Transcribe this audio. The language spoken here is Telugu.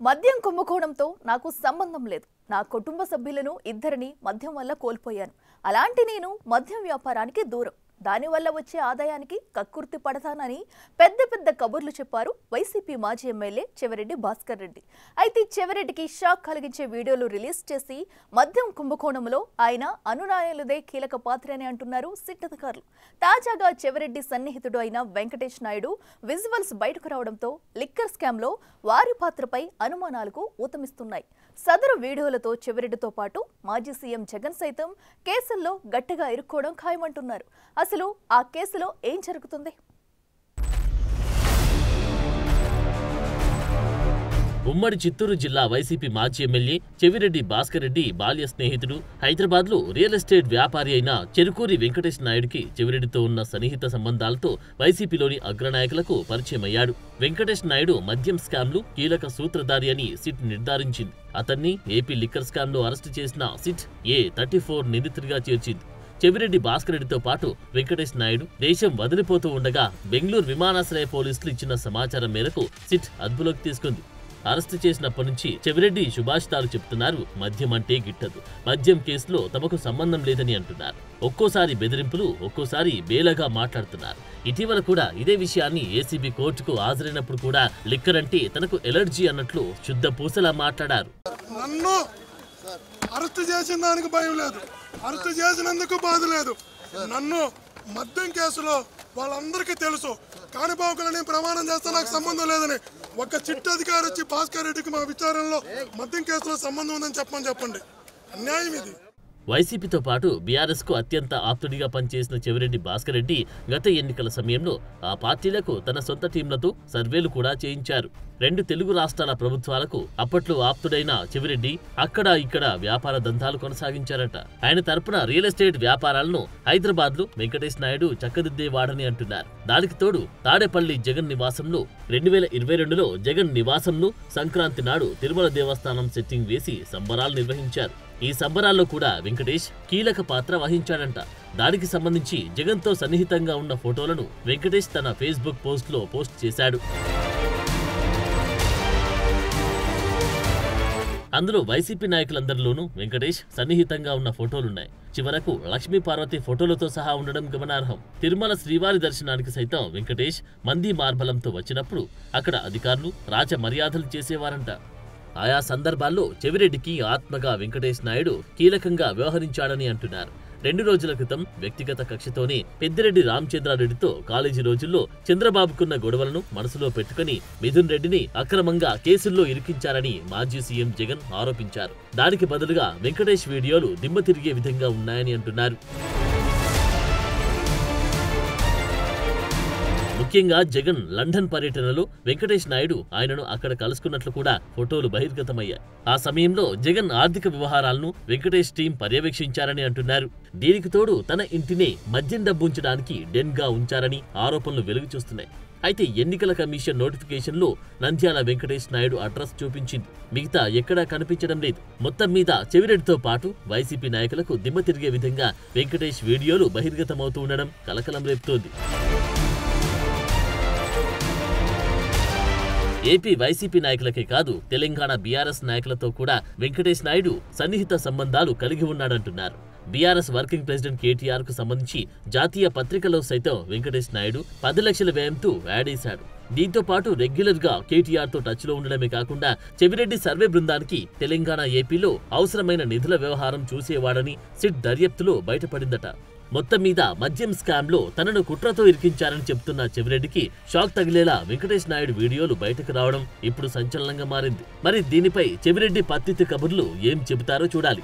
మద్యం కుంభకోణంతో నాకు సంబంధం లేదు. నా కుటుంబ సభ్యులను ఇద్దరిని మద్యం వల్ల కోల్పోయాను. అలాంటి నేను మద్యం వ్యాపారానికి దూరం. దానివల్ల వచ్చే ఆదాయానికి కక్కుర్తి పడతానని పెద్ద పెద్ద కబుర్లు చెప్పారు వైసీపీ మాజీ ఎమ్మెల్యే చెవిరెడ్డి భాస్కర్ రెడ్డి. అయితే చెవిరెడ్డికి షాక్ కలిగించే వీడియోలు రిలీజ్ చేసి మద్యం కుంభకోణంలో ఆయన అనునాయులదే కీలక పాత్ర అని అంటున్నారు సిట్ అధికారులు. తాజాగా చెవిరెడ్డి సన్నిహితుడు అయిన వెంకటేష్ నాయుడు విజువల్స్ బయటకు రావడంతో లిక్కర్ స్కామ్లో వారి పాత్రపై అనుమానాలకు ఊతమిస్తున్నాయి. సదరు వీడియోలతో చెవిరెడ్డితో పాటు మాజీ సీఎం జగన్ సైతం కేసుల్లో గట్టిగా ఇరుక్కోవడం ఖాయమంటున్నారు. అసలు ఆ కేసులో ఏం జరుగుతుంది? ఉమ్మడి చిత్తూరు జిల్లా వైసీపీ మాజీ ఎమ్మెల్యే చెవిరెడ్డి భాస్కర్ రెడ్డి బాల్య స్నేహితుడు, హైదరాబాద్లో రియల్ ఎస్టేట్ వ్యాపారి అయిన చెరుకూరి వెంకటేష్ నాయుడుకి చెవిరెడ్డితో ఉన్న సన్నిహిత సంబంధాలతో వైసీపీలోని అగ్రనాయకులకు పరిచయమయ్యాడు. వెంకటేష్ నాయుడు మద్యం స్కామ్లు కీలక సూత్రధారి అని సిట్ నిర్ధారించింది. అతన్ని ఏపీ లిక్కర్ స్కామ్లో అరెస్టు చేసిన సిట్ A34 నిందితుడిగా చేర్చింది. చెవిరెడ్డి భాస్కర్ రెడ్డితో పాటు వెంకటేష్ నాయుడు దేశం వదిలిపోతూ ఉండగా బెంగళూరు విమానాశ్రయ పోలీసులు ఇచ్చిన సమాచారం మేరకు సిట్ అదుపులోకి తీసుకుంది. అరెస్టు చేసినప్పటి నుంచి చెవిరెడ్డి శుభాషితాలు చెప్తున్నారు. మద్యం అంటే గిట్టదు, మద్యం కేసులో తమకు సంబంధం లేదని అంటున్నారు. ఒక్కోసారి బెదిరింపులు, ఒక్కోసారి బేలగా మాట్లాడుతున్నారు. ఇటీవల కూడా ఇదే విషయాన్ని ఏసీబీ కోర్టుకు హాజరైనప్పుడు కూడా లిక్కర్ అంటే తనకు ఎలర్జీ అన్నట్లు శుద్ధ పూసలా మాట్లాడారు. నన్ను అరెస్ట్ చేసిన దానికి భయం లేదు, అరెస్ట్ చేసినందుకు బాధ లేదు. నన్ను మద్యం కేసులో వాళ్ళందరికీ తెలుసు. కానిపాకులని ప్రమాణం చేస్తే నాకు సంబంధం లేదని ఒక చిట్టు అధికారి వచ్చి భాస్కర్ రెడ్డికి మా విచారణలో మద్యం కేసులో సంబంధం ఉందని చెప్పండి. అన్యాయం ఇది. వైసీపీతో పాటు బీఆర్ఎస్ కు అత్యంత ఆప్తుడిగా పనిచేసిన చెవిరెడ్డి భాస్కర్ రెడ్డి గత ఎన్నికల సమయంలో ఆ పార్టీలకు తన సొంత టీంలతో సర్వేలు కూడా చేయించారు. 2 తెలుగు రాష్ట్రాల ప్రభుత్వాలకు అప్పట్లో ఆప్తుడైన చెవిరెడ్డి అక్కడ ఇక్కడ వ్యాపార దంతాలు కొనసాగించారట. ఆయన తరపున రియల్ ఎస్టేట్ వ్యాపారాలను హైదరాబాద్ లో వెంకటేష్ నాయుడు చక్కదిద్దేవాడని అంటున్నారు. దానికి తోడు తాడేపల్లి జగన్ నివాసంలో 2022లో జగన్ నివాసంలో సంక్రాంతి నాడు తిరుమల దేవస్థానం సెట్టింగ్ వేసి సంబరాలు నిర్వహించారు. ఈ సంబరాల్లో కూడా వెంకటేష్ కీలక పాత్ర వహించాడంట. దానికి సంబంధించి జగన్తో సన్నిహితంగా ఉన్న ఫోటోలను వెంకటేష్ తన ఫేస్బుక్ పోస్ట్లో పోస్ట్ చేశాడు. అందులో వైసీపీ నాయకులందరిలోనూ వెంకటేష్ సన్నిహితంగా ఉన్న ఫోటోలున్నాయి. చివరకు లక్ష్మీ పార్వతి ఫోటోలతో సహా ఉండడం గమనార్హం. తిరుమల శ్రీవారి దర్శనానికి సైతం వెంకటేష్ మంది మార్బలంతో వచ్చినప్పుడు అక్కడ అధికారులు రాజ మర్యాదలు చేసేవారంట. ఆయా సందర్భాల్లో చెవిరెడ్డికి ఆత్మగా వెంకటేష్ నాయుడు కీలకంగా వ్యవహరించాడని అంటున్నారు. 2 రోజుల క్రితం వ్యక్తిగత కక్షతోనే పెద్దిరెడ్డి రామచంద్రారెడ్డితో కాలేజీ రోజుల్లో చంద్రబాబుకున్న గొడవలను మనసులో పెట్టుకుని మిథున్ రెడ్డిని అక్రమంగా కేసుల్లో ఇరికించారని మాజీ సీఎం జగన్ ఆరోపించారు. దానికి బదులుగా వెంకటేష్ వీడియోలు దిమ్మ తిరిగే విధంగా ఉన్నాయని అంటున్నారు. ముఖ్యంగా జగన్ లండన్ పర్యటనలో వెంకటేష్ నాయుడు ఆయనను అక్కడ కలుసుకున్నట్లు కూడా ఫోటోలు బహిర్గతమయ్యాయి. ఆ సమయంలో జగన్ ఆర్థిక వ్యవహారాలను వెంకటేష్ టీం పర్యవేక్షించారని అంటున్నారు. దీనికి తోడు తన ఇంటినే మద్యం డబ్బుంచడానికి డెన్గా ఉంచారని ఆరోపణలు వెలుగు చూస్తున్నాయి. అయితే ఎన్నికల కమిషన్ నోటిఫికేషన్లో నంద్యాల వెంకటేష్ నాయుడు అడ్రస్ చూపించింది. మిగతా ఎక్కడా కనిపించడం లేదు. మొత్తం మీద చెవిరెడ్డితో పాటు వైసీపీ నాయకులకు దిమ్మ తిరిగే విధంగా వెంకటేష్ వీడియోలు బహిర్గతమవుతూ ఉండడం కలకలం రేపుతోంది. ఏపీ వైసీపీ నాయకులకే కాదు, తెలంగాణ బీఆర్ఎస్ నాయకులతో కూడా వెంకటేష్ నాయుడు సన్నిహిత సంబంధాలు కలిగి ఉన్నాడంటున్నారు. బీఆర్ఎస్ వర్కింగ్ ప్రెసిడెంట్ కేటీఆర్ కు సంబంధించి జాతీయ పత్రికలో సైతం వెంకటేష్ నాయుడు 10 లక్షల వ్యయంతో యాడ్ వేశాడు. దీంతో పాటు రెగ్యులర్ గా కేటీఆర్ తో టచ్ లో ఉండడమే కాకుండా చెవిరెడ్డి సర్వే బృందానికి తెలంగాణ, ఏపీలో అవసరమైన నిధుల వ్యవహారం చూసేవాడని సిట్ దర్యాప్తులో బయటపడిందట. మొత్తం మీద మద్యం స్కామ్ లో తనను కుట్రతో ఇరికించారని చెబుతున్న చెవిరెడ్డికి షాక్ తగిలేలా వెంకటేష్ నాయుడు వీడియోలు బయటకు రావడం ఇప్పుడు సంచలనంగా మారింది. మరి దీనిపై చెవిరెడ్డి పత్తితి కబుర్లు ఏం చెబుతారో చూడాలి.